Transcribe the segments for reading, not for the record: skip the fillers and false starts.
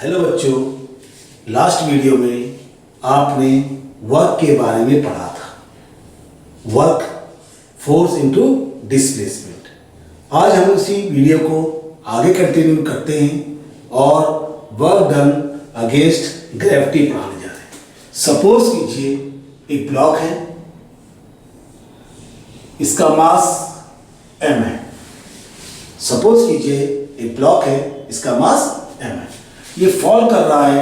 Hello बच्चों, last video में आपने वर्क के बारे में पढ़ा था। Work force into displacement. आज हम उसी वीडियो को आगे कंटिन्यू करते हैं और वर्क डन अगेंस्ट ग्रेविटी पढ़ाने जा रहे हैं। सपोज कीजिए एक ब्लॉक है, इसका मास m है। सपोज कीजिए एक ब्लॉक है, इसका मास m है। ये फॉल कर रहा है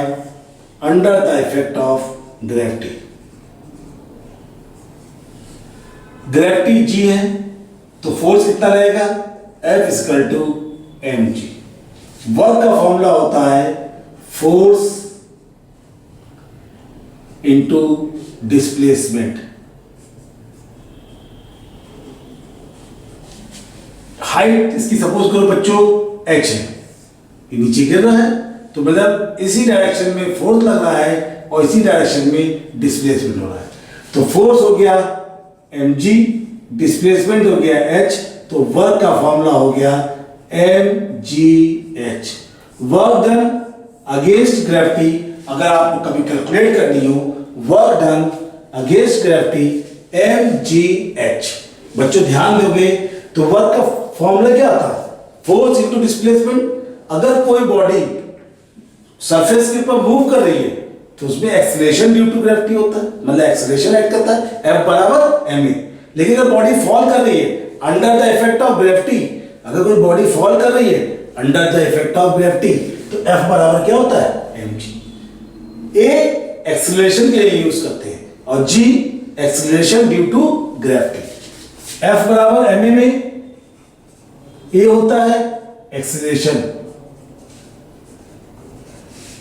under the effect of gravity. Gravity g है तो फोर्स कितना रहेगा? F equal to mg। Work का फॉर्मूला होता है फोर्स इंटू डिस्प्लेसमेंट। हाइट इसकी सपोज करो बच्चों h है, ये नीचे गिर रहा है तो मतलब इसी डायरेक्शन में फोर्स लग रहा है और इसी डायरेक्शन में डिस्प्लेसमेंट हो रहा है। तो फोर्स हो गया mg, डिस्प्लेसमेंट हो गया h, तो वर्क का फॉर्मूला हो गया mgh। Work done against gravity, अगर आपको कभी कैलकुलेट करनी हो work done against gravity mgh। बच्चों ध्यान दोगे तो वर्क का फॉर्मूला क्या था? Force into displacement. अगर कोई बॉडी सरफेस के ऊपर मूव कर रही है तो उसमें एक्सेलरेशन ड्यू टू ग्रेविटी होता है, मतलब एक्सेलरेशन एक्ट करता है F बराबर ma। लेकिन अगर बॉडी फॉल कर रही है under the effect of gravity, अगर कोई बॉडी फॉल कर रही है under the effect of gravity तो F बराबर क्या होता है? mg। A एक्सेलरेशन के लिए यूज करते हैं और G acceleration due to gravity. F बराबर ma में A होता है acceleration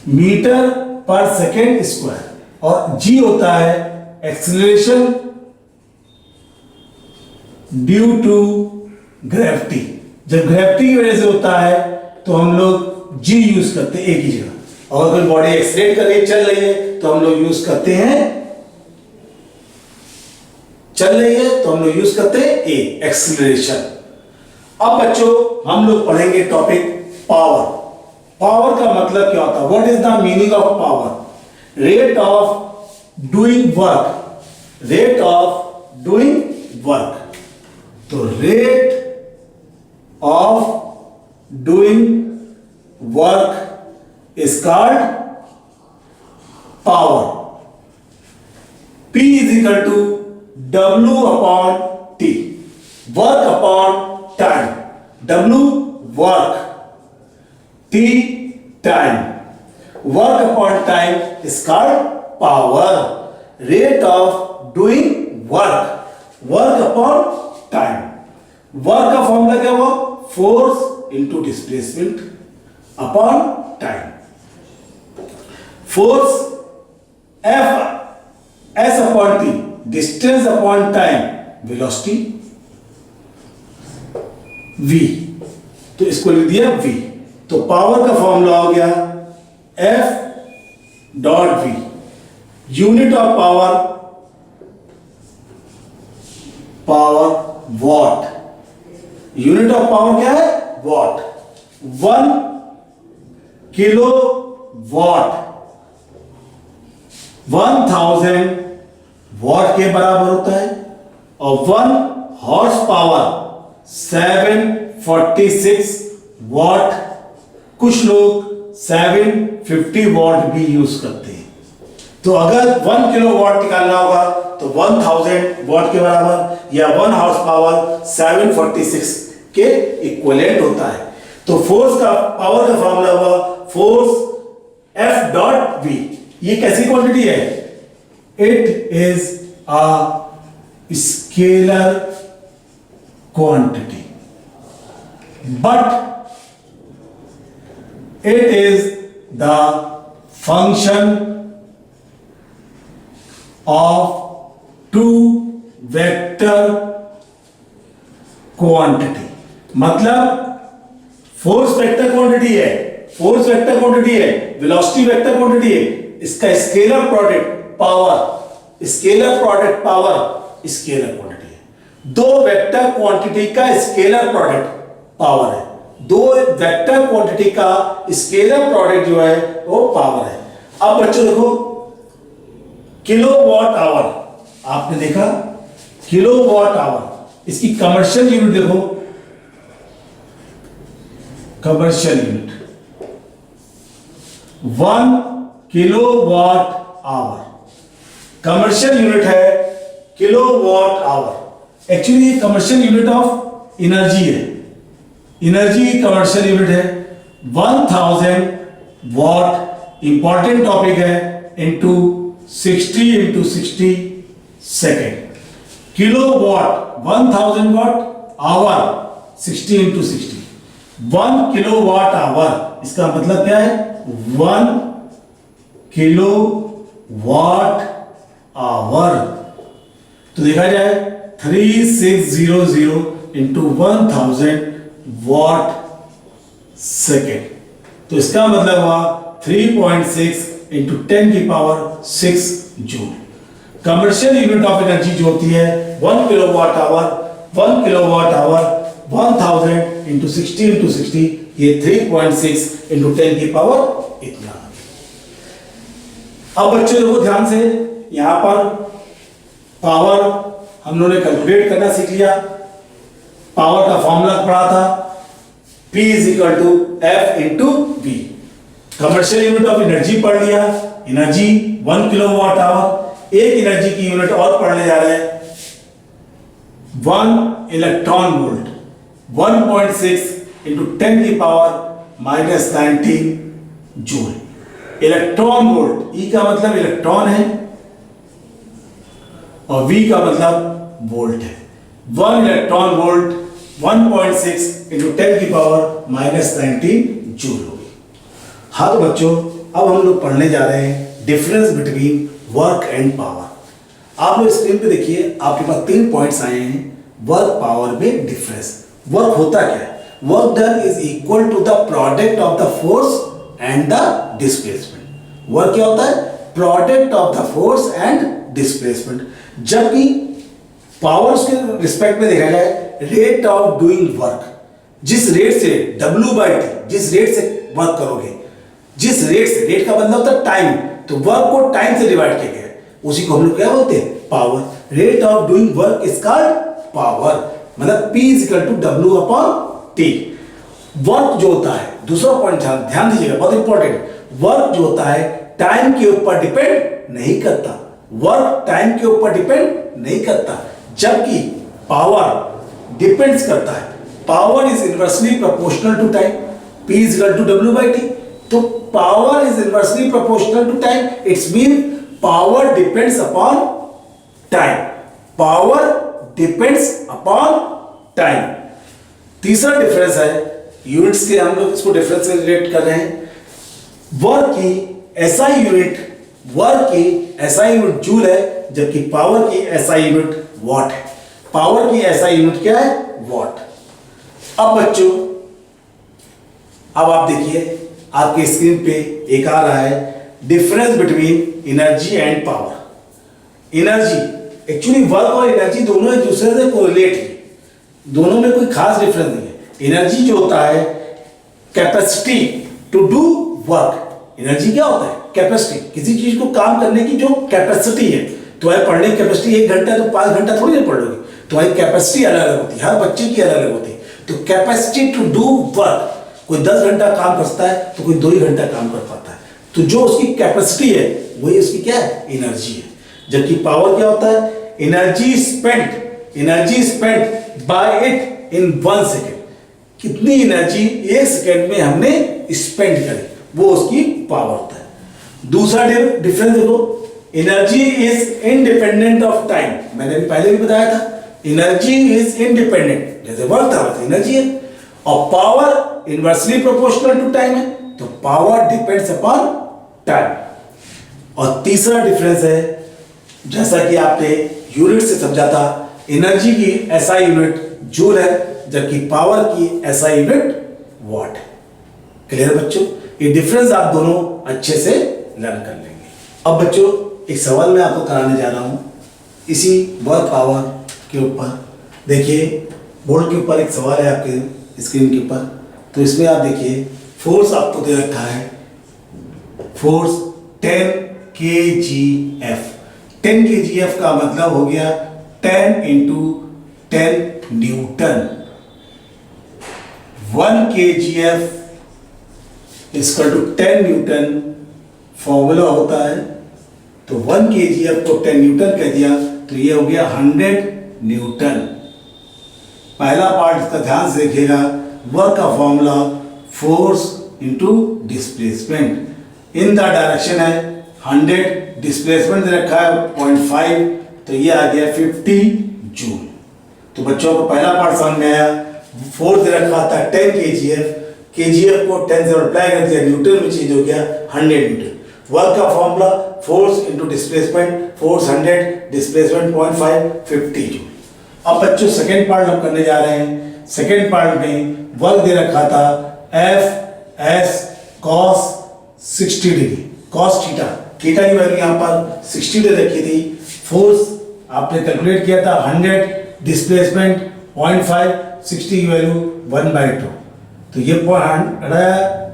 metre per second square और g होता है एक्सेलरेशन ड्यू टू ग्रेविटी। जब ग्रेविटी की वजह से होता है तो हम लोग g यूज करते हैं a की जगह, और अगर बॉडी एक्सेलरेट कर रही है, चल रही है तो हम लोग यूज करते हैं a एक्सेलरेशन। अब बच्चों हम लोग पढ़ेंगे टॉपिक पावर। पावर का मतलब क्या होता है? What is the meaning of power? Rate of doing work. Rate of doing work. तो rate of doing work is called power. P is equal to W upon T। Work upon time. W work, T time. Work upon time is called power. Rate of doing work. Work upon time. Work का formula क्या हुआ? Force into displacement upon time. Force F S upon T. Distance upon time. Velocity V. तो इसको लिख दिया V। तो power का formula हो गया F dot V। Unit of power, what. Unit of power क्या है? वॉट। 1 किलो वॉट 1000 वॉट के बराबर होता है और 1 हॉर्स पावर 746 वॉट। कुछ लोग 750 वॉट भी यूज करते हैं। तो अगर 1 किलो वॉट निकालना होगा तो 1000 वॉट के बराबर या 1 हॉर्स पावर 746 के इक्विवेलेंट होता है। तो फोर्स का, पावर का फॉर्मूला हुआ फोर्स F डॉट V। ये कैसी क्वांटिटी है? It is a scalar quantity but it is the function of two vector quantity। मतलब फोर्स वेक्टर क्वांटिटी है, वेलोसिटी वेक्टर क्वांटिटी है, इसका scalar product power, scalar quantity है। दो वेक्टर क्वांटिटी का स्केलर प्रोडक्ट पावर है। दो वेक्टर क्वांटिटी का स्केलर प्रोडक्ट जो है वो पावर है। अब बच्चों देखो किलोवाट आवर, आपने देखा किलोवाट आवर, इसकी कमर्शियल यूनिट देखो, commercial unit 1 kilowatt hour, commercial unit है किलोवाट आवर। एक्चुअली ये कमर्शियल यूनिट ऑफ एनर्जी है, एनर्जी कमर्शियल यूनिट है 1000 वाट, इंपॉर्टेंट टॉपिक है, into 60 into 60 second. Kilowatt 1000 watt, hour 60 into 60, 1 kilowatt hour, इसका मतलब क्या है 1 किलोवाट आवर। तो देखा जाए 3600 इंटू 1000 वाट सेकेंड, तो इसका मतलब हुआ 3.6 इंटू 10 की power 6 joule. Commercial unit of energy जो होती है 1 kilowatt our, 1 kilowatt our 1000 into 60 into 60, ये 3.6 इंटू 10 की पावर इतना। अब बच्चों देखो ध्यान से, यहां पर पावर हम लोगों ने कैलकुलेट करना सीख लिया, पावर का फॉर्मूला पढ़ा था P is equal to F into V। Commercial unit of energy पढ़ लिया, एनर्जी 1 किलोवाट आवर। एक एनर्जी की यूनिट और पढ़ने जा रहे हैं, 1 इलेक्ट्रॉन वोल्ट, 1.6 इंटू 10 की power minus 19 joule. Electron volt, E का मतलब इलेक्ट्रॉन है और वी का मतलब वोल्ट है। 1 इलेक्ट्रॉन वोल्ट 1.6 इंटू 10 की पावर माइनस 19 जूल होगी। हाँ तो बच्चों अब हम लोग पढ़ने जा रहे हैं difference between work and power. आप लोग स्क्रीन पे देखिए, आपके पास 3 पॉइंट्स आए हैं। वर्क पावर में डिफरेंस, वर्क होता क्या है? Work done is equal to the product of the force and the displacement. Work क्या होता है? Product of the force and displacement. जबकि पावर के रिस्पेक्ट में देखा जाए रेट ऑफ डूइंग वर्क, जिस रेट से W/T, जिस रेट से वर्क करोगे, जिस रेट से, रेट का मतलब होता है टाइम, तो वर्क को टाइम से डिवाइड किया गया, उसी को हम लोग क्या बोलते हैं? Power. Rate of doing work is called power, मतलब P is equal to W/T। Work जो होता है, दूसरा पॉइंट ध्यान दीजिएगा, बहुत इंपॉर्टेंट, वर्क जो होता है टाइम के ऊपर डिपेंड नहीं करता, वर्क टाइम के ऊपर डिपेंड नहीं करता, जबकि पावर डिपेंड्स करता है। Power is inversely proportional to time, P is equal to W/T। तो power is inversely proportional to time, it's mean power depends upon time, power depends upon time. तीसरा difference है units के, हम लोग इसको difference से रिलेट कर रहे हैं। वर्क की SI यूनिट, वर्क की SI यूनिट जूल है, जबकि पावर की SI यूनिट वॉट है। पावर की SI यूनिट क्या है? वॉट। अब बच्चों अब आप देखिए आपके स्क्रीन पे एक आ रहा है difference between energy and power. Energy, actually work और एनर्जी दोनों एक दूसरे से कोरिलेट है, दोनों में कोई खास डिफरेंस नहीं है। एनर्जी जो होता है capacity to do work. Energy क्या होता है? कैपेसिटी, किसी चीज को काम करने की जो कैपेसिटी है। तुम्हारी पढ़ने की कैपेसिटी 1 घंटा तो 5 घंटा थोड़ी ना पढ़ लोगे, तुम्हारी कैपेसिटी अलग अलग होती है, हर बच्चे की अलग अलग होती है। तो कैपेसिटी टू डू वर्क, कोई 10 घंटा काम कर सकता है तो कोई 2 ही घंटा काम कर पाता है। तो जो उसकी कैपेसिटी है वही उसकी क्या है? एनर्जी है। जबकि पावर क्या होता है? Energy spent by it in 1 second. कितनी एनर्जी 1 सेकेंड में हमने स्पेंड करी, वो उसकी पावर होता है। दूसरा डिफरेंस देखो, energy is independent of time. मैंने पहले भी बताया था एनर्जी इज इंडिपेंडेंट, जैसे वर्क था वैसे एनर्जी है। और power inversely proportional to time है, तो पावर डिपेंड्स अपॉन टाइम। और तीसरा डिफरेंस है, जैसा कि आपने यूनिट से समझा था, एनर्जी की SI यूनिट जूल है, जबकि पावर की SI यूनिट वॉट है। क्लियर बच्चों? ये डिफरेंस आप दोनों अच्छे से लर्न कर लेंगे। अब बच्चों एक सवाल मैं आपको कराने जा रहा हूं इसी वर्क पावर के ऊपर। देखिए बोर्ड के ऊपर एक सवाल है आपके स्क्रीन के ऊपर। तो इसमें आप देखिए फोर्स आपको दे रखा है, फोर्स 10 kgf। 10 kgf का मतलब हो गया 10 into 10 newton. 1 kgf equal to 10 newton formula होता है। तो 1 kgf को 10 न्यूटन कह दिया तो ये हो गया 100 न्यूटन। पहला पार्ट इसका ध्यान से देखिएगा, वर्क का formula force into displacement. In the direction है 100, डिस्प्लेसमेंट दे रखा है 0.5, तो ये आ गया 50 जूल। तो बच्चों को पहला पार्ट समझ में आया। फोर्स दे रखा था 10 kgf, kgf को 10 से मल्टीप्लाई कर दिया, न्यूटन में चेंज हो गया 100 न्यूटन। वर्क का formula force into displacement, force 100, displacement 0.5, 50 joule. अब बच्चों सेकेंड पार्ट हम करने जा रहे हैं। सेकेंड पार्ट में वर्क दे रखा था F S cos 60 degree, cos theta, theta की वैल्यू यहाँ पर 60 दे रखी थी। फोर्स आपने कैलकुलेट किया था 100, डिस्प्लेसमेंट 0.5, 60 की वैल्यू 1/2, तो ये पॉइंट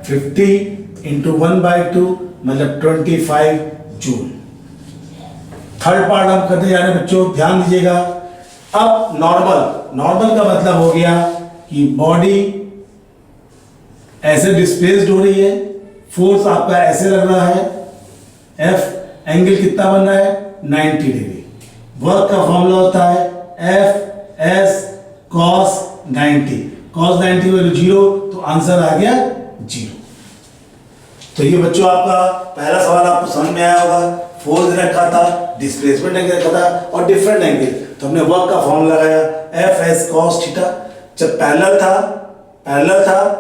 50 इंटू 1/2 मतलब 25 जूल। थर्ड पार्ट हम करने जा रहे हैं बच्चों, ध्यान दीजिएगा। अब नॉर्मल का मतलब हो गया कि बॉडी ऐसे डिस्प्लेस्ड हो रही है, फोर्स आपका ऐसे लग रहा है, एफ एंगल कितना बन रहा है 90 डिग्री। वर्क का फॉर्मूला होता है F S cos 90, cos 90 value 0, तो आंसर आ गया 0। तो ये बच्चों आपका पहला सवाल आपको समझ में आया होगा। फोर्स रखा था, डिस्प्लेसमेंट एंगल रखा था और डिफरेंट एंगल, तो हमने वर्क का फॉर्मूला लगाया एफ एस कॉस थीटा। जब पैरेलल था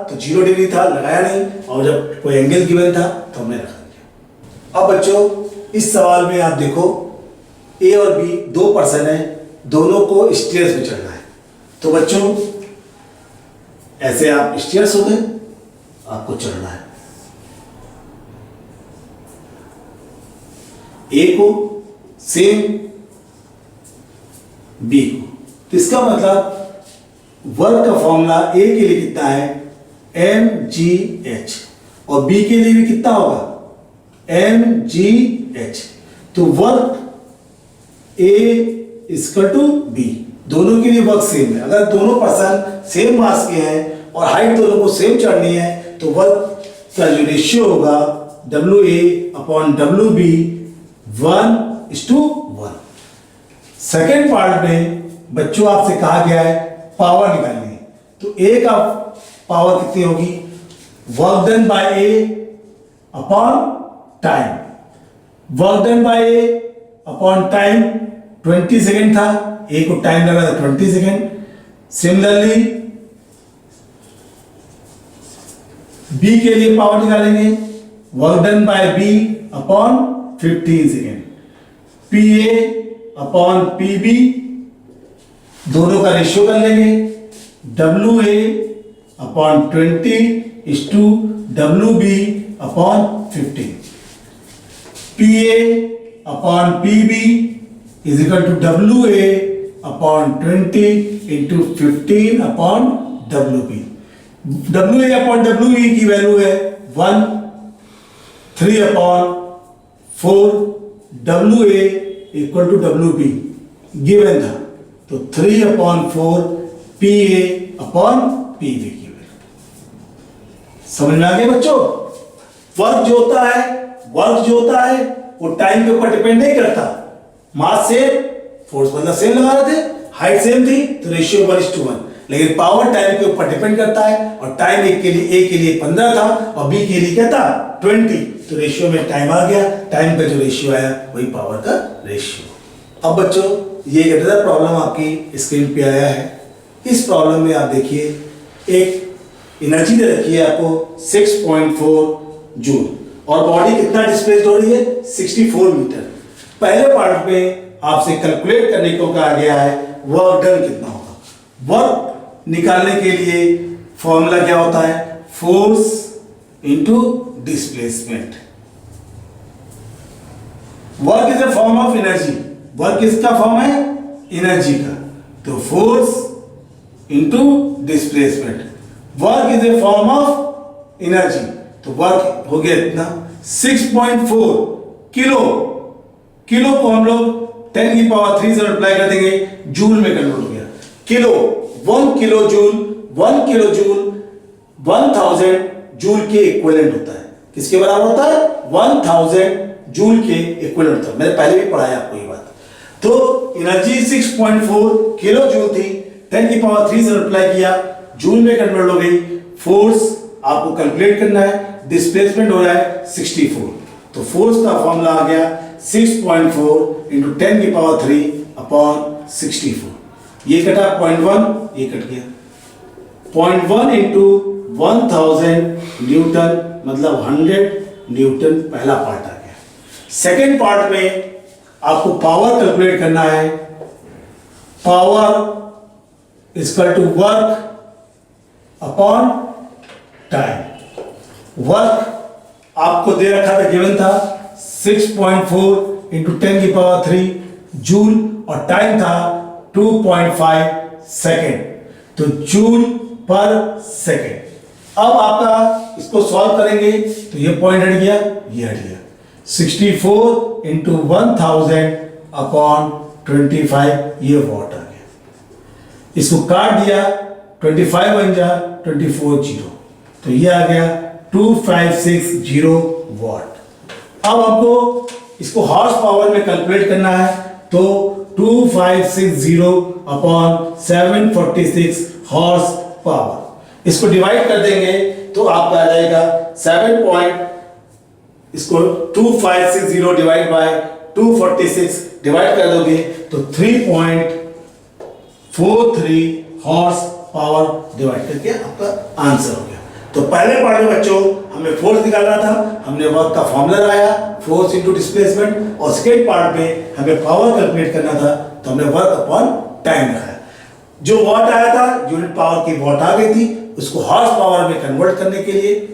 तो 0 डिग्री था, लगाया नहीं, और जब कोई एंगल गिवन था तो हमने रखा दिया। अब बच्चों इस सवाल में आप देखो ए और बी 2 पर्सन है, दोनों को स्टेयर्स पे चढ़ना है। तो बच्चों ऐसे आप स्टेयर्स हो गए, आपको चढ़ना है। ए को सेम बी को, तो इसका मतलब वर्क का फॉर्मूला ए के लिए कितना है mgh और बी के लिए भी कितना होगा mgh। तो work A equal to B, दोनों के लिए वर्क सेम है। अगर दोनों पर्सन सेम मास के हैं और हाइट दोनों को सेम चढ़नी है तो वर्क का जो रेशियो होगा WA/WB 1:1। सेकेंड पार्ट में बच्चों आपसे कहा गया है पावर निकालनी है, तो ए का पावर कितनी होगी वर्क डन बाय ए upon time. Work done bye ए अपॉन टाइम 20 सेकेंड था, ए को टाइम लगा था 20 सेकेंड। सिमिलरली बी के लिए पावर निकालेंगे work done by B upon 15 second. P A upon P B दोनों का रेशियो कर लेंगे WA upon 20:WB upon 15। PA upon PB is equal to WA upon 20:15 upon WB। WA upon WB की value है 1, 3/4 WA equal to WB given था, तो 3/4 PA upon PB की value. समझ में आ गया बच्चों। वर्क जो होता है वो टाइम के ऊपर डिपेंड नहीं करता। मास सेम, फोर्स मतलब सेम लगा रहे थे, हाइट सेम थी, तो रेशियो 1:1। लेकिन पावर टाइम के ऊपर डिपेंड करता है, और टाइम ए के लिए 15 था और बी के लिए क्या था 20, तो रेशियो में टाइम आ गया, टाइम का जो रेशियो आया वही पावर का रेशियो। अब बच्चों ये एक अदर प्रॉब्लम आपकी स्क्रीन पे आया है। इस प्रॉब्लम में आप देखिए एक एनर्जी दे रखी है आपको 6.4 जूल और बॉडी कितना डिस्प्लेस्ड हो रही है 64 मीटर। पहले पार्ट में आपसे कैलकुलेट करने को कहा गया है वर्क डन कितना होगा। वर्क निकालने के लिए फॉर्मूला क्या होता है force into displacement. Work is a form of energy, work किसका फॉर्म है एनर्जी का, तो force into displacement. Work is a form of energy, तो वर्क हो गया इतना 6.4 किलो। किलो को हम लोग 10 की पावर 3 से मल्टीप्लाई कर देंगे, जूल में कन्वर्ट हो गया। Kilo 1 kilo joule, 1 kilo joule 1000 joule के इक्विवेलेंट होता है। किसके बराबर होता है? 1000 जूल के इक्विवेलेंट होता है। मैंने पहले भी पढ़ाया आपको ये बात। तो एनर्जी 6.4 किलो जूल थी, 10 की पावर 3 से मल्टीप्लाई किया, जूल में कन्वर्ट हो गई। फोर्स आपको कैलकुलेट करना है, डिस्प्लेसमेंट हो रहा है 64, तो फोर्स का फॉर्मूला आ गया 6.4 इंटू 10 की पावर 3 अपॉन 64। ये कटा 0.1, ये कट गया 0.1 इंटू 1000 न्यूटन, मतलब 100 न्यूटन पहला पार्ट आ गया। सेकेंड पार्ट में आपको पावर कैलकुलेट करना है। Power equal to work upon time. Work आपको दे रखा था, गिवन था 6.4 इंटू 10 की पावर 3 जूल, और टाइम था 2.5 सेकेंड, तो जूल पर सेकेंड। अब आपका इसको सॉल्व करेंगे तो ये पॉइंट हट गया, ये हट गया। 64 इंटू 1000 अपॉन 25, ये वॉट आ गया। इसको काट दिया, 25 बन जा 24 जीरो, तो ये आ गया 2560 वॉट। अब आपको इसको हॉर्स पावर में कैलकुलेट करना है, तो 2560 अपॉन 746 हॉर्स पावर। इसको डिवाइड कर देंगे तो आपका आ जाएगा 7 इसको 2560 डिवाइड बाय 246 डिवाइड कर दोगे तो 3.43 हॉर्स पावर डिवाइड करके आपका आंसर हो गया। तो पहले पार्ट में बच्चों हमें फोर्स निकालना था, हमने वर्क का फॉर्मूला लगाया, फोर्स इनटू डिस्प्लेसमेंट, और सेकेंड पार्ट में हमें पावर कैलकुलेट करना था, तो हमने वर्क अपॉन टाइम लगाया। जो वॉट आया था, यूनिट पावर की वॉट आ गई थी, उसको हॉर्स पावर में कन्वर्ट करने के लिए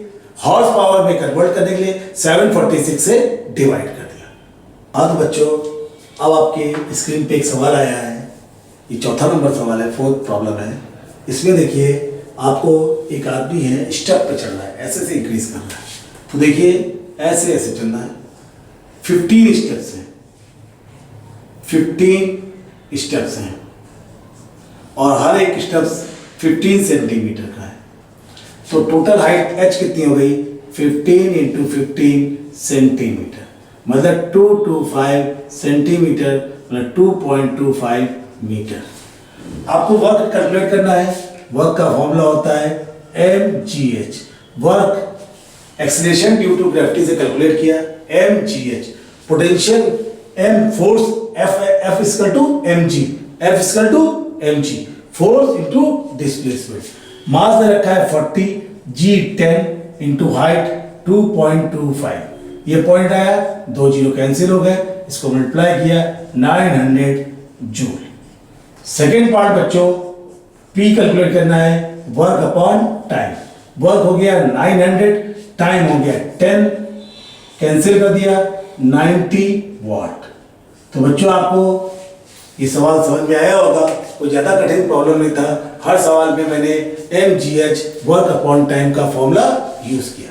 746 से डिवाइड कर दिया। अब बच्चों अब आपके स्क्रीन पे एक सवाल आया है, ये चौथा नंबर सवाल है, फोर्थ प्रॉब्लम है। इसमें देखिए आपको एक आदमी है, स्टेप पे चल रहा है, ऐसे से इंक्रीज कर रहा है, तो देखिए ऐसे ऐसे चलना है। 15 स्टेप्स हैं, 15 स्टेप्स हैं, और हर एक स्टेप्स 15 सेंटीमीटर का है। तो टोटल हाइट h कितनी हो गई? 15 इंटू 15 सेंटीमीटर, मतलब 225 सेंटीमीटर, मतलब 2.25 मीटर। आपको वर्क कैलकुलेट करना है। वर्क का फॉर्मूला होता है mgh। Work acceleration due to gravity से कैलकुलेट किया, mgh। Potential m, force F equal to mg, F equal to mg, force into displacement. Mass दे रखा है 40, g 10 इंटू हाइट 2.25, ये पॉइंट आया, 2 जीरो कैंसिल हो गए, इसको मल्टीप्लाई किया 900 जूल। सेकेंड पार्ट बच्चों P कैलकुलेट करना है, वर्क अपॉन टाइम। वर्क हो गया 900, टाइम हो गया 10, कैंसिल कर दिया 90 वाट। तो बच्चों आपको ये सवाल समझ में आया होगा, कोई ज़्यादा कठिन प्रॉब्लम नहीं था। हर सवाल में मैंने mgh वर्क अपॉन टाइम का फॉर्मूला यूज़ किया।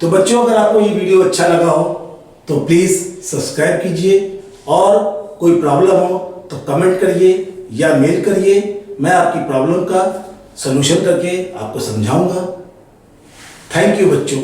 तो बच्चों अगर आपको ये वीडियो अच्छा लगा हो तो प्लीज़ सब्सक्राइब कीजिए, और कोई प्रॉब्लम हो तो कमेंट करिए या मेल करिए, मैं आपकी प्रॉब्लम का सलूशन करके आपको समझाऊंगा। थैंक यू बच्चों।